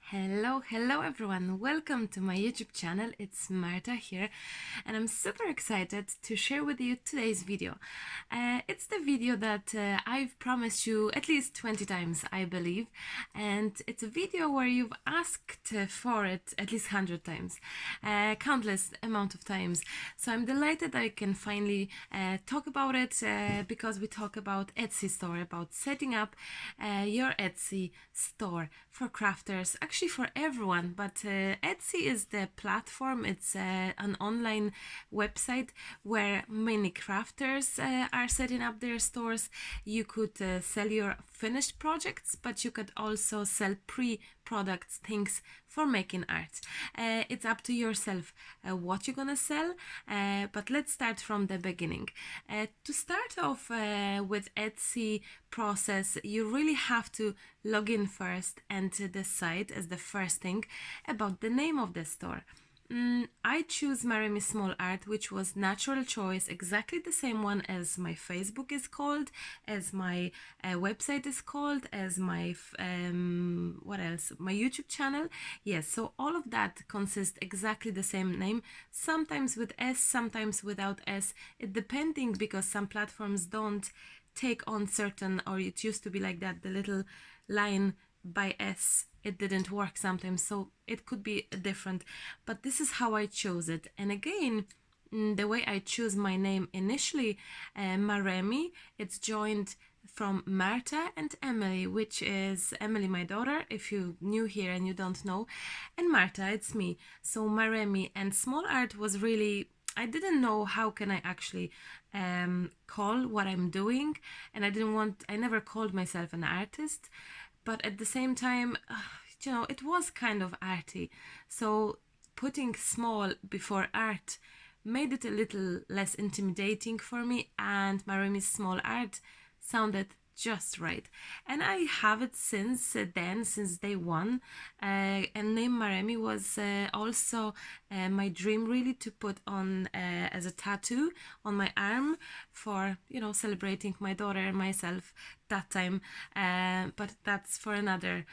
Hello everyone, welcome to my YouTube channel. It's Marta here and I'm super excited to share with you today's video. It's the video that I've promised you at least 20 times, I believe, and it's a video where you've asked for it at least 100 times, countless amount of times. So I'm delighted I can finally talk about it because we talk about Etsy store, about setting up your Etsy store for crafters, actually for everyone, but Etsy is the platform. It's an online website where many crafters are setting up their stores. You could sell your finished projects, but you could also sell products, things for making art. It's up to yourself what you're gonna sell, but let's start from the beginning. To start off with Etsy process, you really have to log in first and decide as the first thing about the name of the store. I choose maremismallart, which was natural choice, exactly the same one as my Facebook is called, as my website is called, as my what else, my YouTube channel. Yes, so all of that consists exactly the same name, sometimes with S, sometimes without S, it depending, because some platforms don't take on certain, or it used to be like that, the little line by S, it didn't work sometimes, so it could be different, but this is how I chose it. And again, the way I choose my name initially, Maremi, it's joined from Marta and Emily, which is Emily, my daughter, if you're new here and you don't know, and Marta, it's me. So Maremi, and small art was really, I didn't know how can I actually call what I'm doing, and I never called myself an artist, but at the same time, it was kind of arty. So putting small before art made it a little less intimidating for me, and Maremi's small art sounded just right, and I have it since then, since day one. And name Maremi was also my dream, really, to put on as a tattoo on my arm for celebrating my daughter and myself that time, but that's for another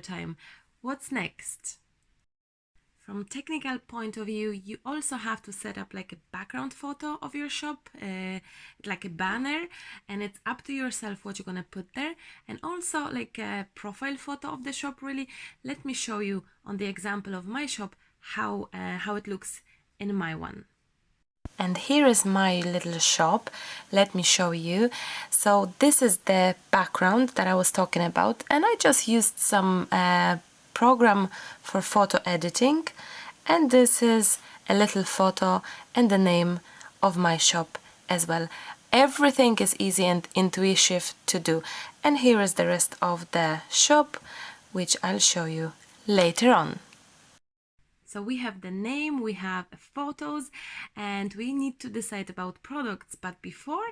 time. What's next? From technical point of view, you also have to set up like a background photo of your shop, like a banner, and it's up to yourself what you're gonna put there, and also like a profile photo of the shop. Really, let me show you on the example of my shop how it looks in my one. And here is my little shop. Let me show you. So this is the background that I was talking about, and I just used some program for photo editing, and this is a little photo and the name of my shop as well. Everything is easy and intuitive to do, and here is the rest of the shop, which I'll show you later on. So we have the name, we have photos, and we need to decide about products. But before,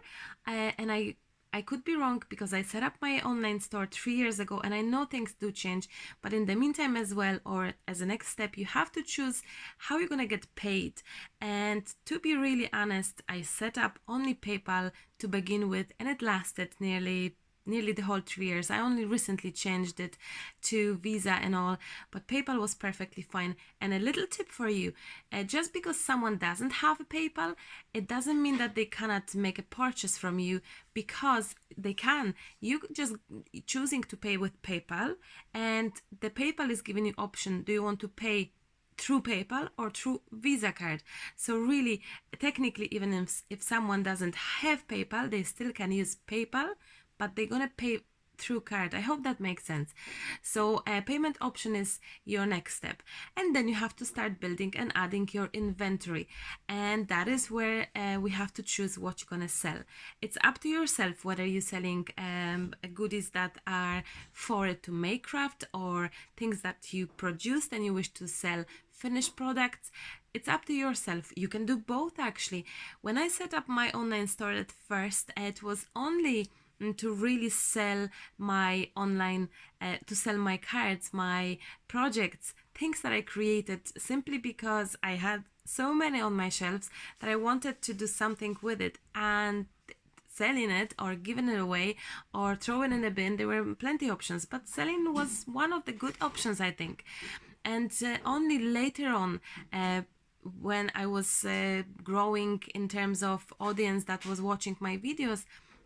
and I could be wrong because I set up my online store 3 years ago, and I know things do change, but in the meantime as well, or as a next step, you have to choose how you're gonna get paid. And to be really honest, I set up only PayPal to begin with, and it lasted nearly the whole 3 years. I only recently changed it to Visa and all, but PayPal was perfectly fine. And a little tip for you, just because someone doesn't have a PayPal, it doesn't mean that they cannot make a purchase from you, because they can. You just choosing to pay with PayPal, and the PayPal is giving you option, do you want to pay through PayPal or through Visa card? So really, technically, even if someone doesn't have PayPal, they still can use PayPal, but they're gonna pay through card. I hope that makes sense. So payment option is your next step, and then you have to start building and adding your inventory, and that is where we have to choose what you're gonna sell. It's up to yourself whether you're selling goodies that are for to make craft, or things that you produced and you wish to sell finished products. It's up to yourself. You can do both, actually. When I set up my online store at first, it was only to really sell my online, to sell my cards, my projects, things that I created, simply because I had so many on my shelves that I wanted to do something with it. And selling it or giving it away or throwing it in a bin. There were plenty of options, but selling was one of the good options, I think. And only later on, when I was growing in terms of audience that was watching my videos,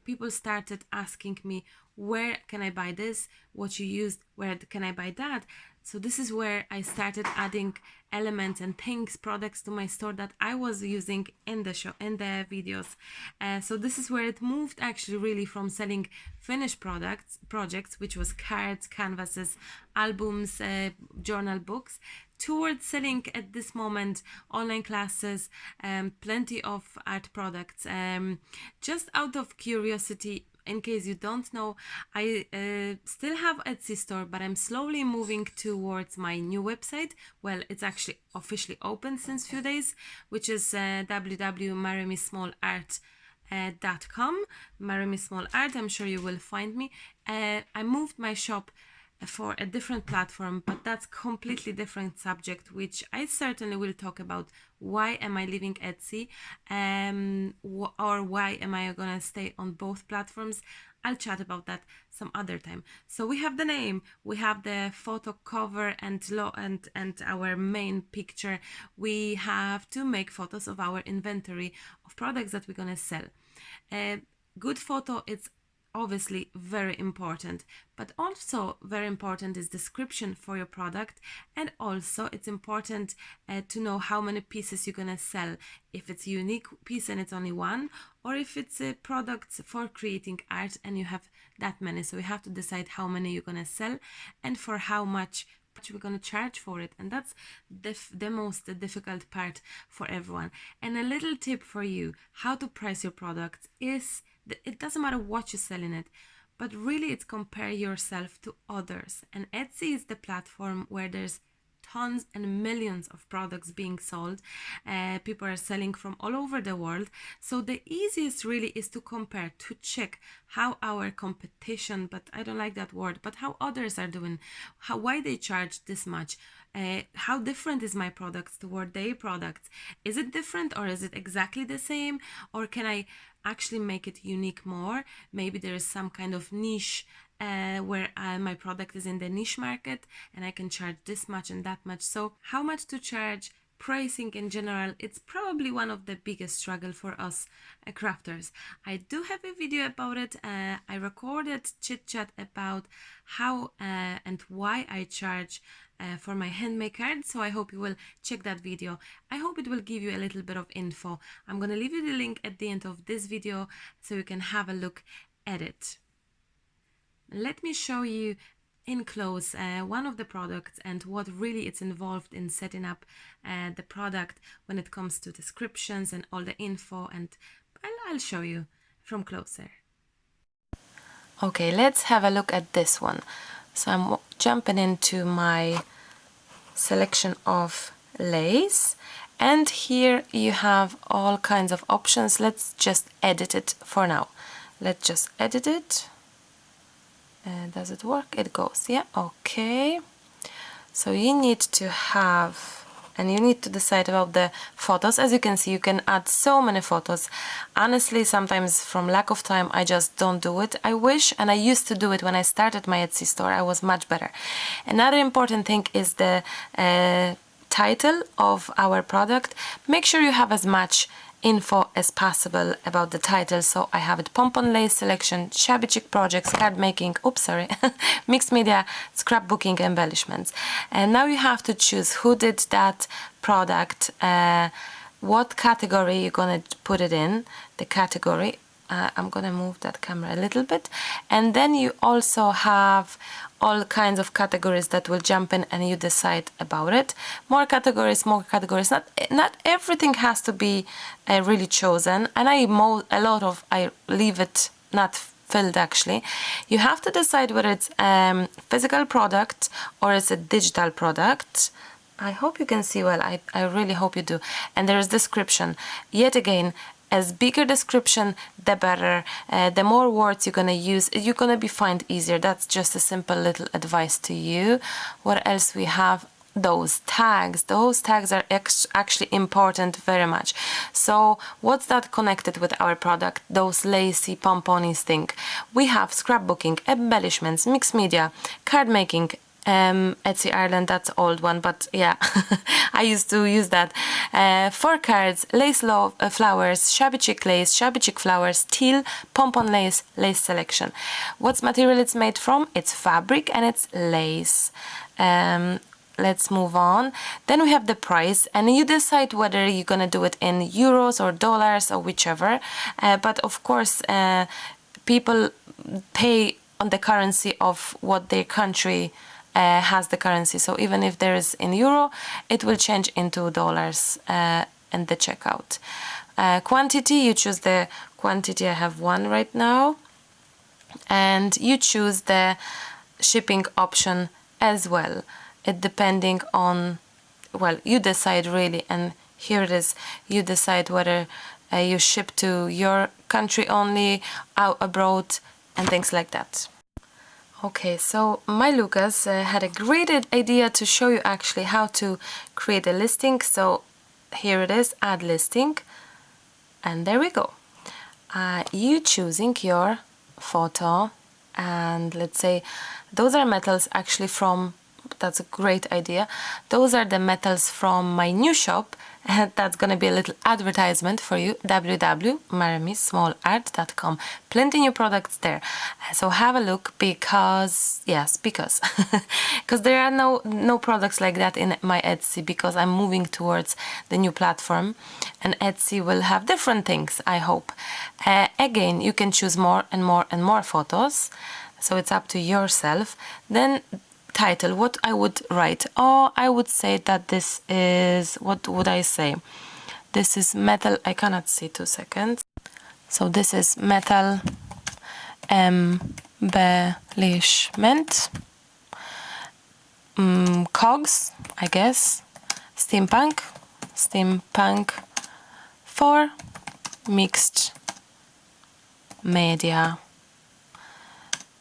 people started asking me, where can I buy this? What you used? Where can I buy that? So this is where I started adding elements and things, products to my store that I was using in the show, in the videos. So this is where it moved actually really from selling finished projects, which was cards, canvases, albums, journal books, towards selling at this moment online classes, plenty of art products. Just out of curiosity, in case you don't know, I still have Etsy store, but I'm slowly moving towards my new website. Well, it's actually officially open since few days, which is www.maremismallart.com. Maremismallart, I'm sure you will find me. I moved my shop for a different platform, but that's completely different subject, which I certainly will talk about. Why am I leaving Etsy, or why am I gonna stay on both platforms? I'll chat about that some other time. So we have the name, we have the photo cover and our main picture. We have to make photos of our inventory of products that we're gonna sell. Good photo, it's obviously very important, but also very important is description for your product, and also it's important to know how many pieces you're gonna sell, if it's a unique piece and it's only one, or if it's a product for creating art and you have that many. So you have to decide how many you're gonna sell and for how much we're gonna charge for it, and that's the most difficult part for everyone. And a little tip for you how to price your products is, it doesn't matter what you sell in it, but really it's compare yourself to others. And Etsy is the platform where there's tons and millions of products being sold. People are selling from all over the world. So the easiest really is to compare, to check how our competition, but I don't like that word, but how others are doing, why they charge this much. How different is my products toward their products? Is it different, or is it exactly the same? Or can I actually make it unique more? Maybe there is some kind of niche where my product is in the niche market and I can charge this much and that much. So how much to charge, pricing in general, it's probably one of the biggest struggle for us crafters. I do have a video about it. I recorded chit chat about how and why I charge for my handmade cards, so I hope you will check that video. I hope it will give you a little bit of info. I'm gonna leave you the link at the end of this video so you can have a look at it. Let me show you in close one of the products and what really it's involved in setting up the product when it comes to descriptions and all the info, and I'll show you from closer. Okay, let's have a look at this one. So I'm jumping into my selection of lace, and here you have all kinds of options. Let's just edit it for now. Let's just edit it. Does it work? It goes, yeah, okay. So you need to have, and you need to decide about the photos. As you can see, you can add so many photos. Honestly, sometimes from lack of time, I just don't do it. I wish, and I used to do it when I started my Etsy store. I was much better. Another important thing is the title of our product. Make sure you have as much info as possible about the title. So I have it: Pompon Lace Selection, Shabby Chic Projects, Card Making, Mixed Media, Scrapbooking, Embellishments. And now you have to choose who did that product, what category you're gonna put it in, the category. I'm gonna move that camera a little bit, and then you also have all kinds of categories that will jump in and you decide about it. More categories. Not everything has to be really chosen, and I leave it not filled actually. You have to decide whether it's physical product or it's a digital product. I hope you can see well. I really hope you do. And there is description. Yet again, as bigger description, the better. The more words you're gonna use, you're gonna be find easier. That's just a simple little advice to you. What else we have? those tags. Those tags are actually important very much. So what's that connected with our product? Those lacy pomponies thing. We have scrapbooking, embellishments, mixed media, card making, Etsy Ireland, that's old one, but yeah, I used to use that. 4 cards, lace flowers, shabby chic lace, shabby chic flowers, teal, pompon lace, lace selection. What's material it's made from? It's fabric and it's lace. Let's move on. Then we have the price, and you decide whether you're gonna do it in euros or dollars or whichever. But of course, people pay on the currency of what their country has the currency. So even if there is in euro, it will change into dollars in the checkout. Quantity, you choose the quantity. I have 1 right now, and you choose the shipping option as well. It depending on, well, you decide really, and here it is. You decide whether you ship to your country only, out abroad, and things like that. Okay, so my Lucas had a great idea to show you actually how to create a listing. So here it is, add listing, and there we go. You choosing your photo, and let's say those are metals actually from, that's a great idea. Those are the metals from my new shop, and that's gonna be a little advertisement for you, www.maremismallart.com. Plenty new products there, so have a look, because because there are no products like that in my Etsy, because I'm moving towards the new platform, and Etsy will have different things, I hope. Again, you can choose more and more and more photos, so it's up to yourself. Then title, what I would write. Oh, I would say that this is, what would I say? This is metal, I cannot see, 2 seconds. So this is metal embellishment, cogs, I guess, steampunk for mixed media.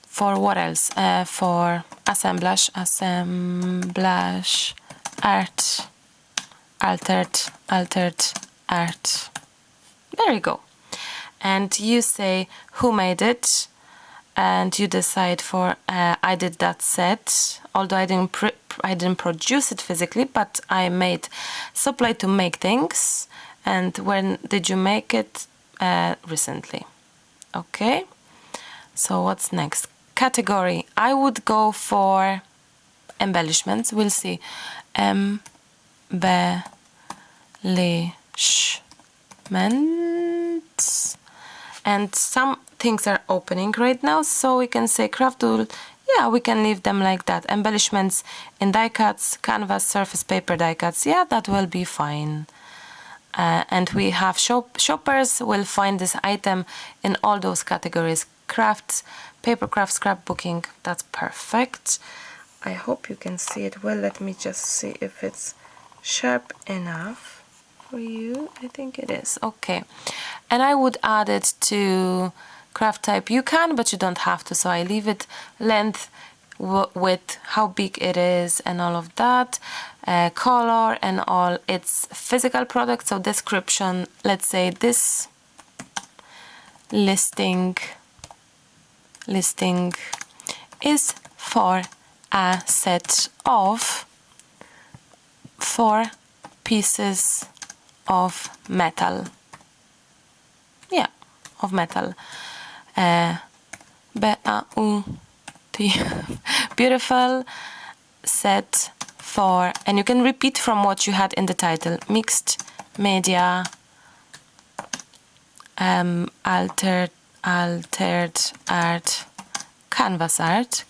For what else? For assemblage art, altered art. There you go. And you say who made it, and you decide for I did that set, although I didn't produce it physically, but I made supply to make things. And when did you make it? Recently. Okay. So what's next? Category, I would go for embellishments. We'll see. Embellishments. And some things are opening right now, so we can say craft tool. Yeah, we can leave them like that. Embellishments in die cuts, canvas, surface paper die cuts. Yeah, that will be fine. And we have shoppers will find this item in all those categories. Crafts, paper craft, scrapbooking. That's perfect. I hope you can see it well. Let me just see if it's sharp enough for you. I think it is. Okay. And I would add it to craft type. You can, but you don't have to. So I leave it length, width, how big it is, and all of that. Color and all. It's physical product. So description, let's say this listing is for a set of 4 pieces of metal. Yeah, of metal. B-A-U-T. Beautiful set for, and you can repeat from what you had in the title. Mixed media, altered art, canvas art.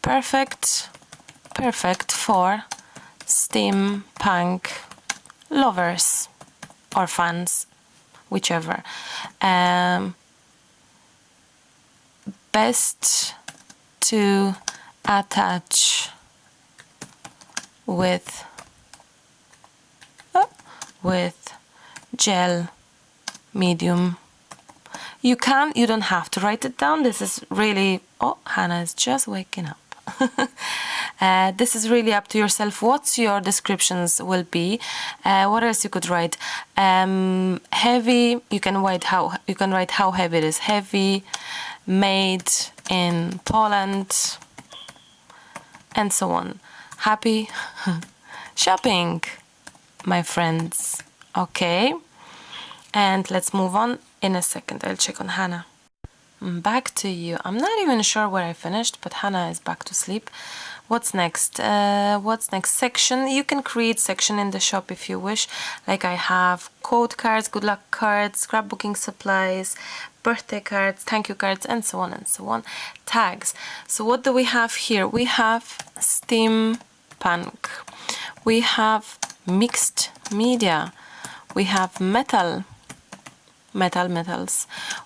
Perfect for steampunk lovers or fans, whichever. Best to attach with gel medium. You don't have to write it down. This is really, oh, Hannah is just waking up. This is really up to yourself. What your descriptions will be. What else you could write? Heavy. You can write how heavy it is. Heavy, made in Poland, and so on. Happy shopping, my friends. Okay, and let's move on in a second. I'll check on Hannah. Back to you. I'm not even sure where I finished, but Hannah is back to sleep. What's next? What's next? Section. You can create section in the shop if you wish. Like I have code cards, good luck cards, scrapbooking supplies, birthday cards, thank you cards, and so on and so on. Tags. So what do we have here? We have steampunk. We have mixed media. We have metals.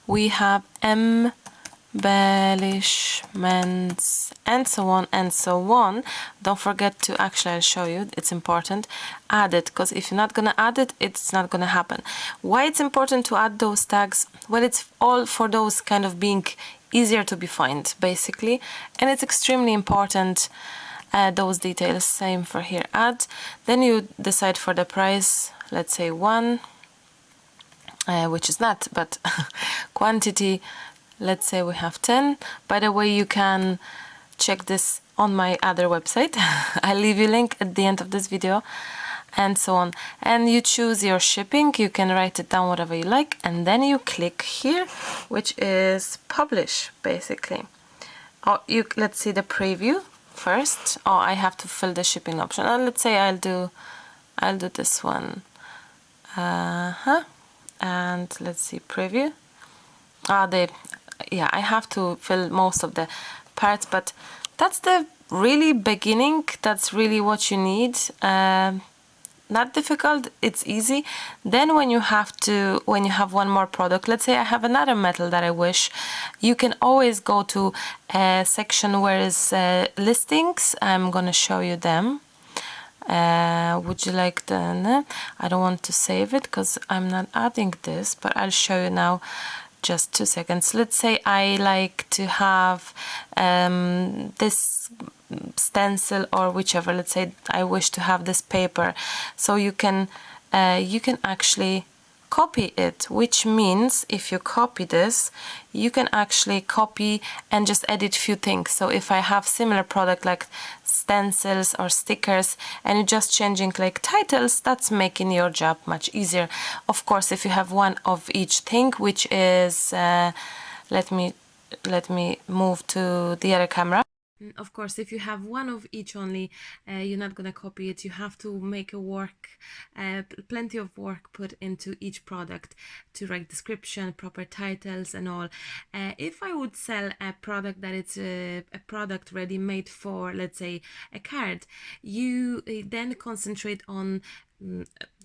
We have embellishments, and so on and so on. Don't forget to, actually I'll show you, it's important, add it, because if you're not gonna add it, it's not gonna happen. Why it's important to add those tags? Well, it's all for those kind of being easier to be found, basically, and it's extremely important. Those details, same for here, add. Then you decide for the price, let's say 1, which is not, but quantity, let's say we have 10. By the way, you can check this on my other website. I'll leave you a link at the end of this video, and so on. And you choose your shipping, you can write it down whatever you like, and then you click here, which is publish, basically. Oh, let's see the preview first. Oh, I have to fill the shipping option. Let's say I'll do this one. And let's see, preview. Yeah, I have to fill most of the parts, but that's the really beginning. That's really what you need. Not difficult, it's easy. Then when you have one more product, let's say I have another metal that I wish, you can always go to a section where is listings. I'm gonna show you them. Would you like the, I don't want to save it because I'm not adding this, but I'll show you now. Just 2 seconds. Let's say I like to have this stencil or whichever. Let's say I wish to have this paper, so you can actually copy it, which means if you copy this, you can actually copy and just edit few things. So if I have similar product like stencils or stickers and you're just changing like titles, that's making your job much easier. Of course, if you have one of each thing, which is let me move to the other camera. Of course, if you have one of each only, you're not gonna copy it. You have to make plenty of work put into each product to write description, proper titles and all. If I would sell a product that it's a product ready made for, let's say, a card, you then concentrate on,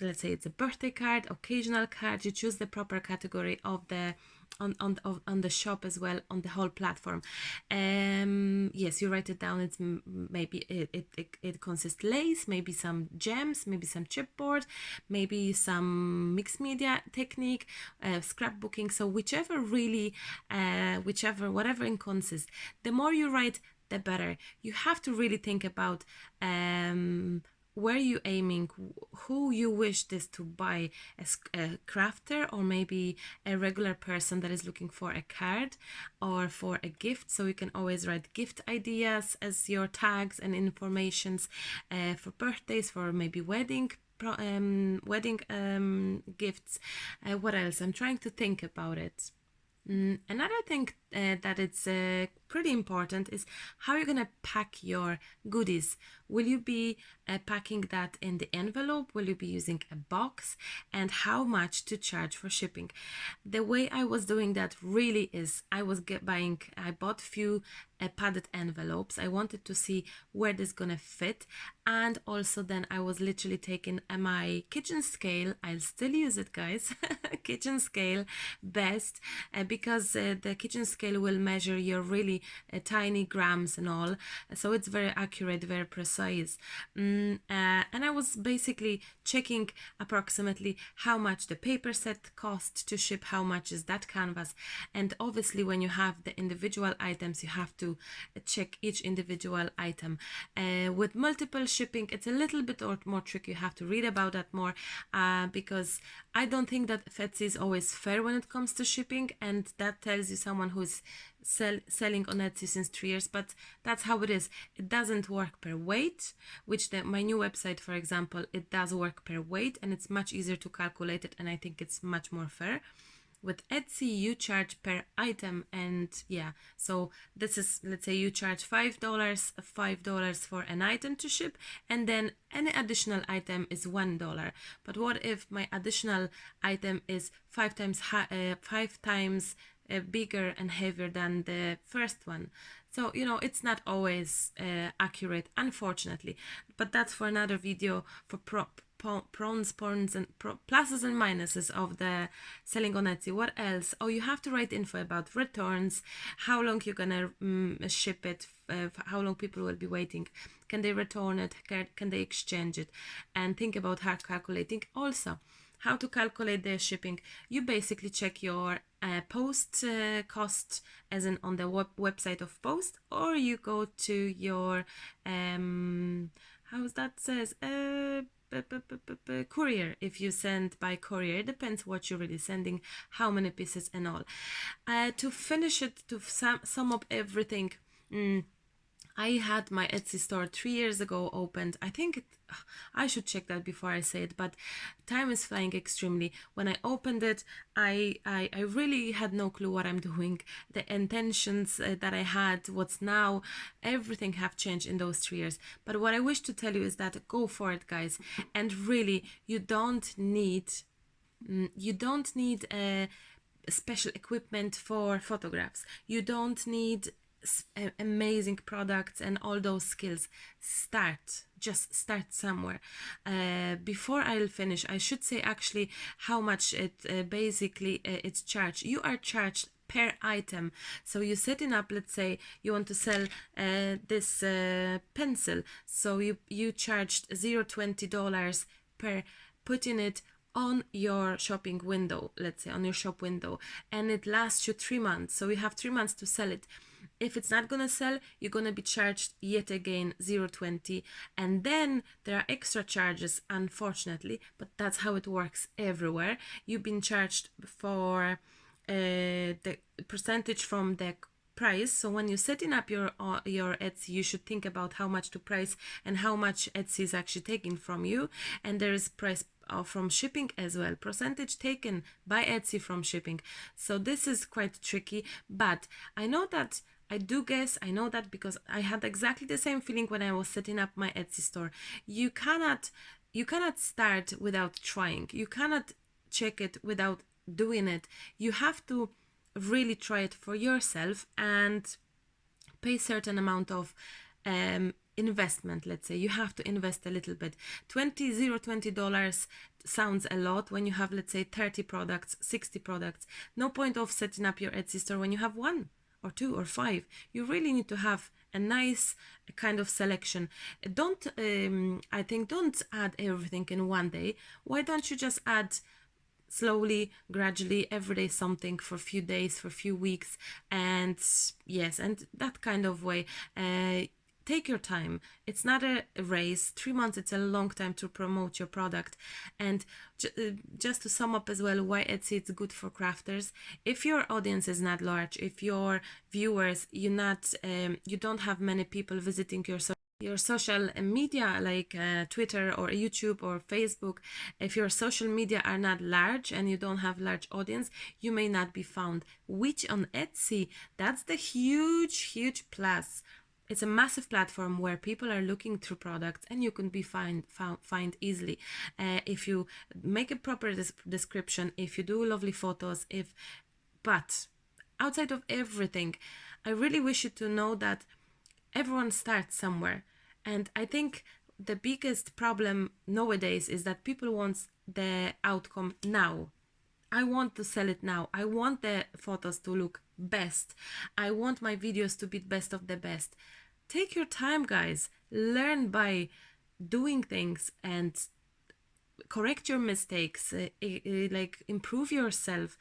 let's say it's a birthday card, occasional card. You choose the proper category of the on the shop as well, on the whole platform. Yes, you write it down. It's maybe it consists lace, maybe some gems, maybe some chipboard, maybe some mixed media technique, scrapbooking. So whichever really, whatever it consists, the more you write, the better. You have to really think about where you aiming, who you wish this to buy, a crafter or maybe a regular person that is looking for a card or for a gift. So you can always write gift ideas as your tags and informations for birthdays, for maybe wedding gifts. What else? I'm trying to think about it. Another thing that it's pretty important is how you're gonna pack your goodies. Will you be packing that in the envelope? Will you be using a box? And how much to charge for shipping? The way I was doing that really is I bought few padded envelopes. I wanted to see where this gonna fit, and also then I was literally taking my kitchen scale. I'll still use it, guys. Kitchen scale best, because the kitchen scale will measure your really tiny grams and all, so it's very accurate, very precise. And I was basically checking approximately how much the paper set cost to ship, how much is that canvas, and obviously when you have the individual items you have to check each individual item. With multiple shipping it's a little bit more tricky, you have to read about that more, because I don't think that Etsy is always fair when it comes to shipping, and that tells you someone who's selling on Etsy since 3 years, but that's how it is. It doesn't work per weight, which my new website, for example, it does work per weight, and it's much easier to calculate it, and I think it's much more fair. With Etsy you charge per item, and yeah, so this is, let's say you charge $5 for an item to ship, and then any additional item is $1. But what if my additional item is five times bigger and heavier than the first one? So it's not always accurate, unfortunately, but that's for another video, for pros and pluses and minuses of the selling on Etsy. What else? Oh, you have to write info about returns, how long you're gonna ship it, how long people will be waiting, can they return it, can they exchange it, and think about how calculating also how to calculate their shipping. You basically check your post cost, as in on the website of post, or you go to your how's that says courier. If you send by courier, it depends what you're really sending, how many pieces and all. To finish it, to sum up everything, I had my Etsy store 3 years ago opened. I think I should check that before I say it, but time is flying extremely. When I opened it, I really had no clue what I'm doing. The intentions that I had, what's now, everything have changed in those 3 years. But what I wish to tell you is that go for it, guys. And really, you don't need special equipment for photographs. You don't need amazing products and all those skills. Just start somewhere. Before I'll finish, I should say actually how much it basically it's charged. You are charged per item. So you're setting up, let's say you want to sell this pencil, so you charged $0.20 per putting it on your shopping window, let's say on your shop window, and it lasts you 3 months, so you have 3 months to sell it. If it's not gonna sell, you're gonna be charged yet again $0.20, and then there are extra charges, unfortunately, but that's how it works everywhere. You've been charged for the percentage from the price. So when you're setting up your Etsy, you should think about how much to price and how much Etsy is actually taking from you, and there is price from shipping as well, percentage taken by Etsy from shipping. So this is quite tricky, but I know that because I had exactly the same feeling when I was setting up my Etsy store. You cannot start without trying. You cannot check it without doing it. You have to really try it for yourself and pay certain amount of investment. Let's say you have to invest a little bit. $20 sounds a lot when you have, let's say, 30 products, 60 products. No point of setting up your Etsy store when you have 1 or 2 or 5. You really need to have a nice kind of selection. Don't add everything in one day. Why don't you just add slowly, gradually, every day something for a few days, for a few weeks, and yes, and that kind of way. Take your time. It's not a race. 3 months, it's a long time to promote your product. And just to sum up as well, why Etsy is good for crafters. If your audience is not large, if your viewers, you don't have many people visiting your social media like Twitter or YouTube or Facebook, if your social media are not large and you don't have large audience, you may not be found, which on Etsy, that's the huge plus. It's a massive platform where people are looking through products and you can be find easily. If you make a proper description, if you do lovely photos, but outside of everything, I really wish you to know that everyone starts somewhere. And I think the biggest problem nowadays is that people want the outcome now. I want to sell it now. I want the photos to look best. I want my videos to be best of the best. Take your time, guys. Learn by doing things and correct your mistakes, like improve yourself.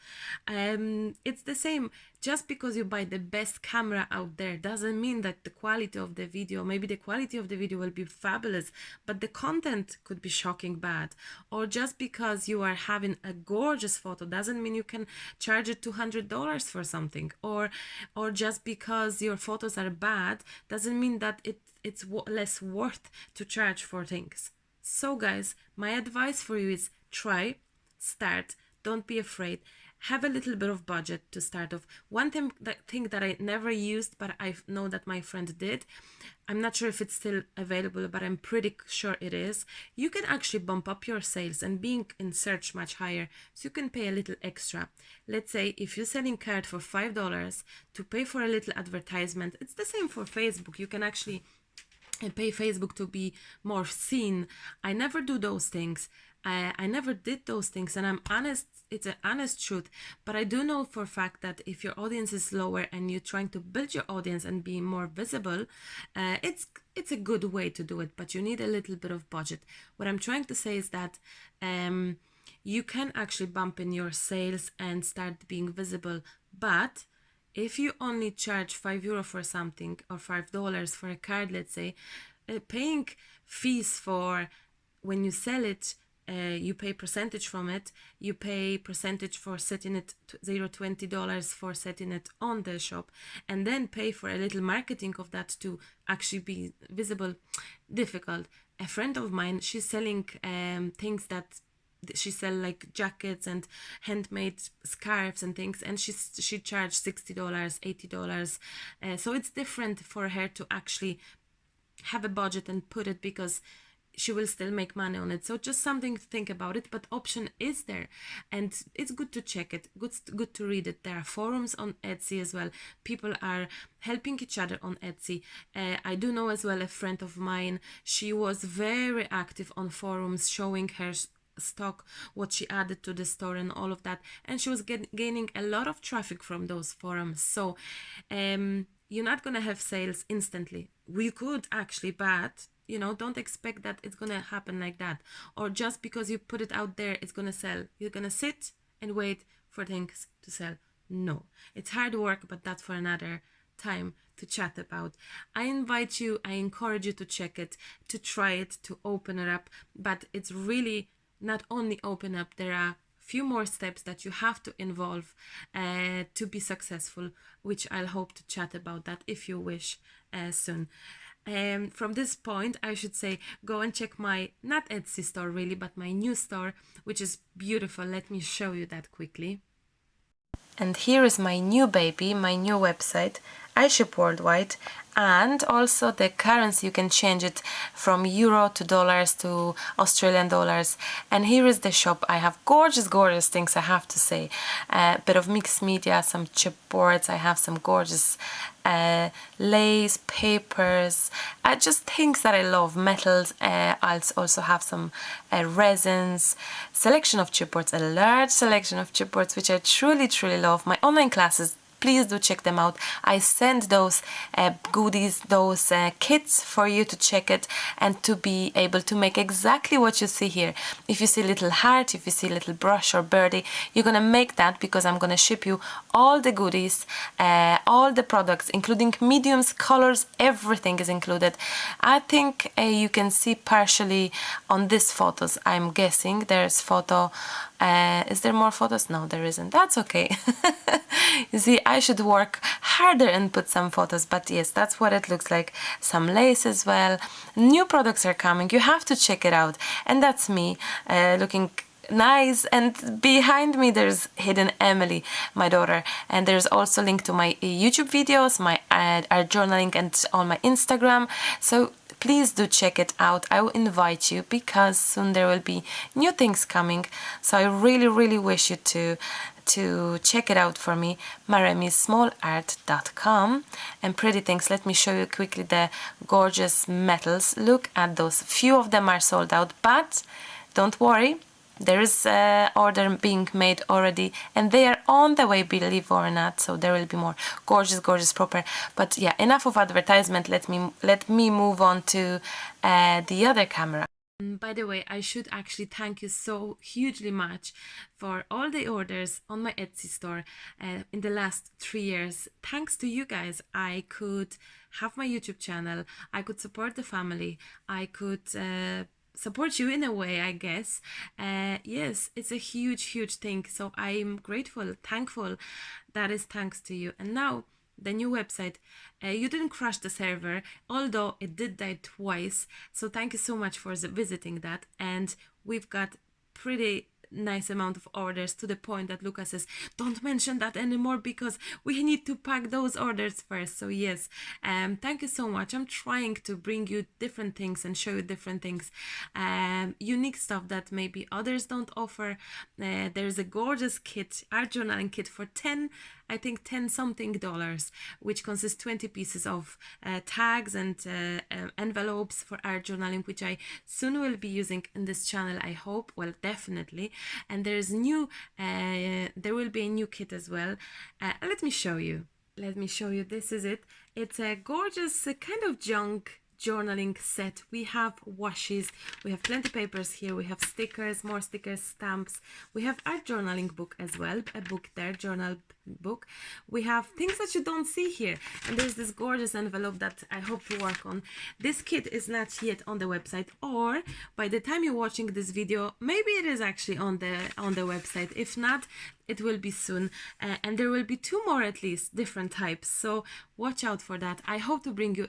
It's the same. Just because you buy the best camera out there doesn't mean that the quality of the video, maybe the quality of the video will be fabulous, but the content could be shocking bad. Or just because you are having a gorgeous photo doesn't mean you can charge it $200 for something. Or just because your photos are bad doesn't mean that it's less worth to charge for things. So guys, my advice for you is try, start, don't be afraid. Have a little bit of budget to start off. One thing that I never used, but I know that my friend did, I'm not sure if it's still available, but I'm pretty sure it is. You can actually bump up your sales and being in search much higher, so you can pay a little extra. Let's say if you're selling card for $5 to pay for a little advertisement, it's the same for Facebook. You can actually and pay Facebook to be more seen. I never do those things. I never did those things, and I'm honest. It's an honest truth. But I do know for a fact that if your audience is lower and you're trying to build your audience and be more visible, it's a good way to do it. But you need a little bit of budget. What I'm trying to say is that you can actually bump in your sales and start being visible, but if you only charge €5 for something or $5 for a card, let's say, paying fees for when you sell it, you pay percentage from it, you pay percentage for setting it $20 for setting it on the shop, and then pay for a little marketing of that to actually be visible, difficult. A friend of mine, she's selling things that she sell like jackets and handmade scarves and things, and she charged $60, $80. So it's different for her to actually have a budget and put it, because she will still make money on it. So just something to think about it, but option is there, and it's good to check it, good to read it. There are forums on Etsy as well. People are helping each other on Etsy. I do know as well a friend of mine, she was very active on forums showing her stock, what she added to the store and all of that, and she was gaining a lot of traffic from those forums. So you're not gonna have sales instantly. We could actually, but don't expect that it's gonna happen like that, or just because you put it out there it's gonna sell. You're gonna sit and wait for things to sell. No, it's hard work, but that's for another time to chat about. I encourage you to check it, to try it, to open it up. But it's really not only open up, there are few more steps that you have to involve to be successful, which I'll hope to chat about that if you wish soon. From this point, I should say, go and check my, not Etsy store really, but my new store, which is beautiful. Let me show you that quickly. And here is my new baby, my new website. I ship worldwide, and also the currency, you can change it from euro to dollars to Australian dollars. And here is the shop. I have gorgeous things, I have to say. A bit of mixed media, some chipboards, I have some gorgeous lace, papers, just things that I love, metals. I also have some resins, selection of chipboards, a large selection of chipboards, which I truly love. My online classes, please do check them out. I send those goodies, those kits for you to check it and to be able to make exactly what you see here. If you see little heart, if you see little brush or birdie, you're gonna make that, because I'm gonna ship you all the goodies, all the products, including mediums, colors, everything is included. I think you can see partially on these photos. I'm guessing there's photo. Is there more photos? No, there isn't. That's okay. You see, I should work harder and put some photos, but yes, that's what it looks like. Some lace as well. New products are coming. You have to check it out. And that's me looking nice, and behind me there's hidden Emily, my daughter, and there's also link to my YouTube videos, my art journaling, and on my Instagram. So please do check it out. I will invite you, because soon there will be new things coming. So I really wish you to check it out for me, maremismallart.com. And pretty things, let me show you quickly the gorgeous metals. Look at those. Few of them are sold out, but don't worry, there is order being made already, and they are on the way, believe or not, so there will be more gorgeous proper. But yeah, enough of advertisement. Let me move on to the other camera. By the way, I should actually thank you so hugely much for all the orders on my Etsy store in the last 3 years. Thanks to you guys, I could have my YouTube channel, I could support the family, I could support you in a way, I guess. Yes, it's a huge thing. So I'm grateful, thankful. That is thanks to you. And now the new website, you didn't crash the server, although it did die twice. So thank you so much for visiting that. And we've got pretty nice amount of orders, to the point that Lucas says, don't mention that anymore because we need to pack those orders first. So yes, thank you so much. I'm trying to bring you different things and show you different things, unique stuff that maybe others don't offer. There's a gorgeous kit, art journaling kit for 10 something dollars, which consists 20 pieces of tags and envelopes for art journaling, which I soon will be using in this channel, I hope. Well, definitely. And there will be a new kit as well. Let me show you. This is it. It's a gorgeous kind of junk journaling set. We have washes, we have plenty papers here, we have stickers, more stickers, stamps, we have art journaling book as well, a book there, journal book. We have things that you don't see here, and there's this gorgeous envelope that I hope to work on. This kit is not yet on the website, or by the time you're watching this video, maybe it is actually on the website. If not, it will be soon, and there will be 2 more at least different types, so watch out for that. I hope to bring you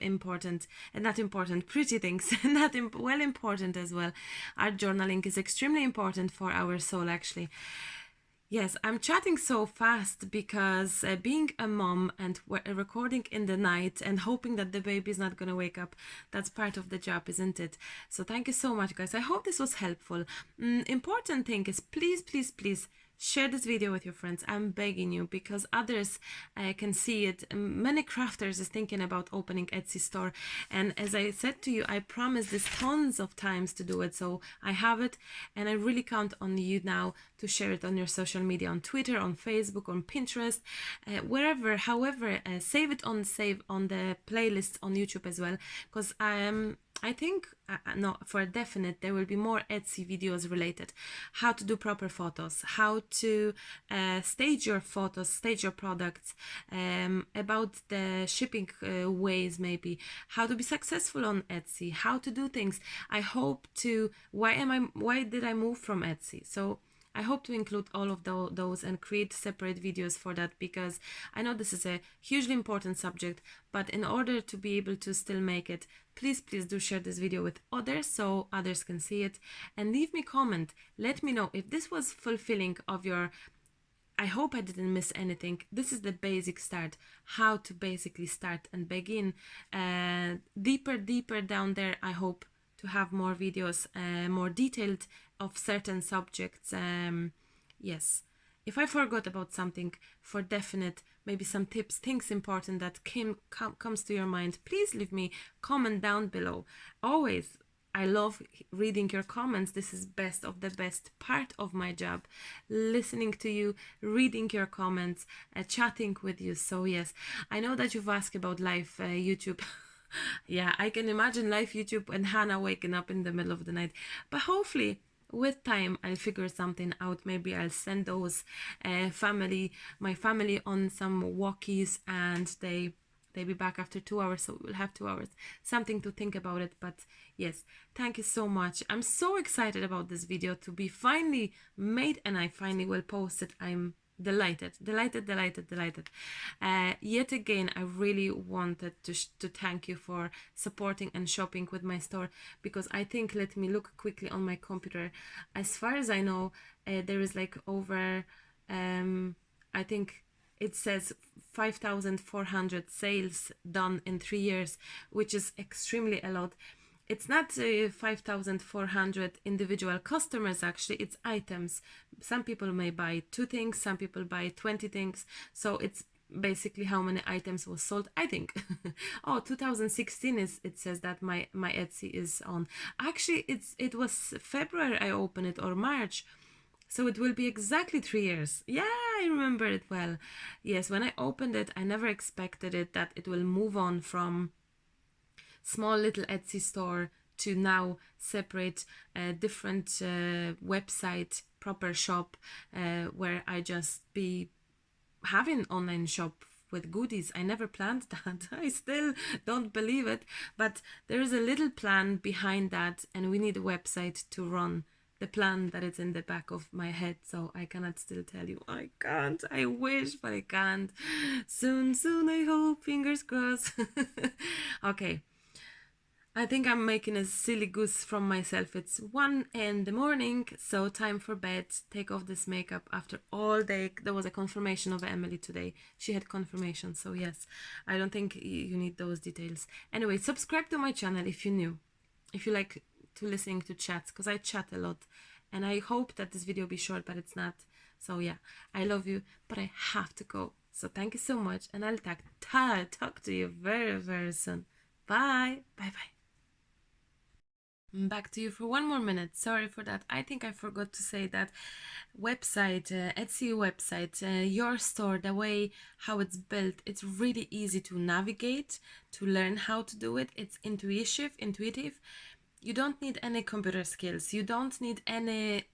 pretty things, not important as well. Art journaling is extremely important for our soul, actually. Yes, I'm chatting so fast because being a mom and recording in the night and hoping that the baby is not going to wake up, that's part of the job, isn't it? So thank you so much, guys. I hope this was helpful. Important thing is, please share this video with your friends. I'm begging you, because others can see it. Many crafters is thinking about opening Etsy store, and as I said to you, I promised this tons of times to do it, so I have it, and I really count on you now to share it on your social media, on Twitter, on Facebook, on Pinterest, wherever, however. Save on the playlist on YouTube as well, because I think, no, for a definite, there will be more Etsy videos related. How to do proper photos, how to stage your photos, stage your products, about the shipping ways, maybe, how to be successful on Etsy, how to do things. I hope to, why did I move from Etsy? So I hope to include all of those and create separate videos for that, because I know this is a hugely important subject, but in order to be able to still make it, please do share this video with others so others can see it, and leave me a comment. Let me know if this was fulfilling of your, I hope I didn't miss anything. This is the basic start, how to basically start and begin. Deeper down there, I hope to have more videos, more detailed of certain subjects. Yes, if I forgot about something, for definite, maybe some tips, things important that comes to your mind, please leave me comment down below. Always, I love reading your comments. This is best of the best part of my job, listening to you, reading your comments, chatting with you. So yes, I know that you've asked about live YouTube. Yeah, I can imagine live YouTube and Hannah waking up in the middle of the night, but hopefully with time I'll figure something out. Maybe I'll send those my family on some walkies, and they be back after 2 hours, so we'll have 2 hours, something to think about it. But yes, thank you so much. I'm so excited about this video to be finally made, and I finally will post it. I'm delighted. Yet again, I really wanted to thank you for supporting and shopping with my store, because I think, let me look quickly on my computer, as far as I know, there is like over I think it says 5,400 sales done in 3 years, which is extremely a lot. It's not 5,400 individual customers, actually, it's items. Some people may buy 2 things, some people buy 20 things, so it's basically how many items was sold, I think. Oh, 2016 is, it says that my Etsy is on. Actually, it was February I opened it, or March. So it will be exactly 3 years. Yeah, I remember it well. Yes, when I opened it, I never expected it that it will move on from small little Etsy store to now separate different website, proper shop, where I just be having online shop with goodies. I never planned that. I still don't believe it, but there is a little plan behind that, and we need a website to run the plan that is in the back of my head. So I cannot still tell you. I can't. I wish, but I can't. Soon, I hope. Fingers crossed. Okay. I think I'm making a silly goose from myself. It's 1 in the morning, so time for bed. Take off this makeup after all day. There was a confirmation of Emily today. She had confirmation, so yes, I don't think you need those details. Anyway, subscribe to my channel if you're new, if you like to listening to chats, because I chat a lot, and I hope that this video will be short, but it's not. So yeah, I love you, but I have to go. So thank you so much, and I'll talk to you very, very soon. Bye. Bye. Back to you for 1 more minute. Sorry for that. I think I forgot to say that website, Etsy website, your store, the way how it's built, it's really easy to navigate, to learn how to do it. It's intuitive. You don't need any computer skills. You don't need any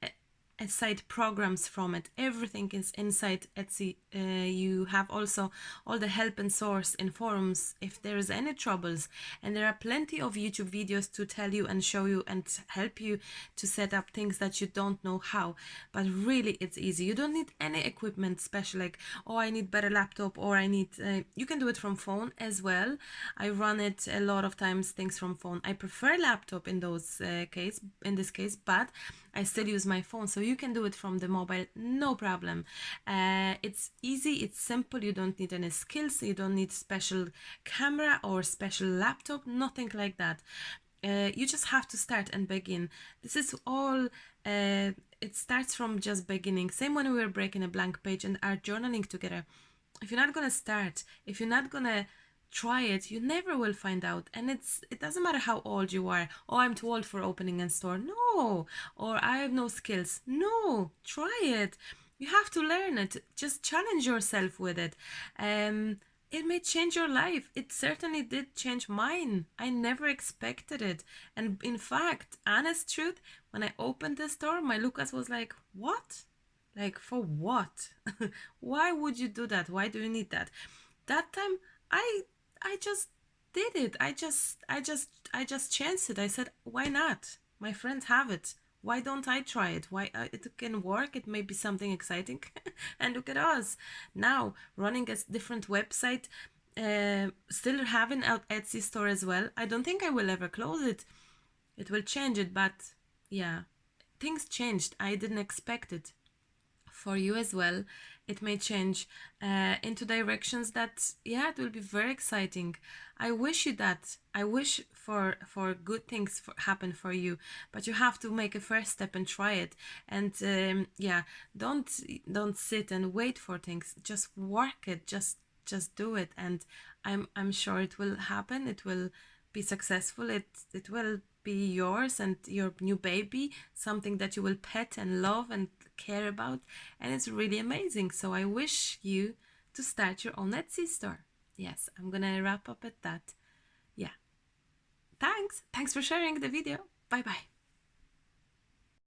aside programs from it. Everything is inside Etsy. You have also all the help and source in forums if there is any troubles, and there are plenty of YouTube videos to tell you and show you and help you to set up things that you don't know how. But really, it's easy. You don't need any equipment special, like, oh, I need better laptop, or I need you can do it from phone as well. I run it a lot of times things from phone. I prefer laptop in this case, but I still use my phone, so you can do it from the mobile, no problem. It's easy, it's simple. You don't need any skills, you don't need special camera or special laptop, nothing like that. You just have to start and begin. This is all it starts from just beginning. Same when we were breaking a blank page and are journaling together. If you're not gonna start, if you're not gonna try it, you never will find out. And it doesn't matter how old you are. Oh, I'm too old for opening a store. No. Or I have no skills. No, try it. You have to learn it. Just challenge yourself with it. It may change your life. It certainly did change mine. I never expected it. And in fact, honest truth, when I opened the store, my Lucas was like, what? Like, for what? Why would you do that? Why do you need that? That time I just did it. I just chanced it. I said, why not? My friends have it. Why don't I try it? Why it can work? It may be something exciting. And look at us now running a different website, still having an Etsy store as well. I don't think I will ever close it. It will change it, but yeah, things changed. I didn't expect it. For you as well, it may change into directions that, yeah, it will be very exciting. I wish you that. I wish for good things happen for you, but you have to make a first step and try it. And yeah, don't sit and wait for things. Just work it. Just do it, and I'm sure it will happen. It will be successful. It will be yours and your new baby, something that you will pet and love and care about, and it's really amazing. So I wish you to start your own Etsy store. Yes, I'm gonna wrap up at that. Yeah, thanks for sharing the video. Bye bye.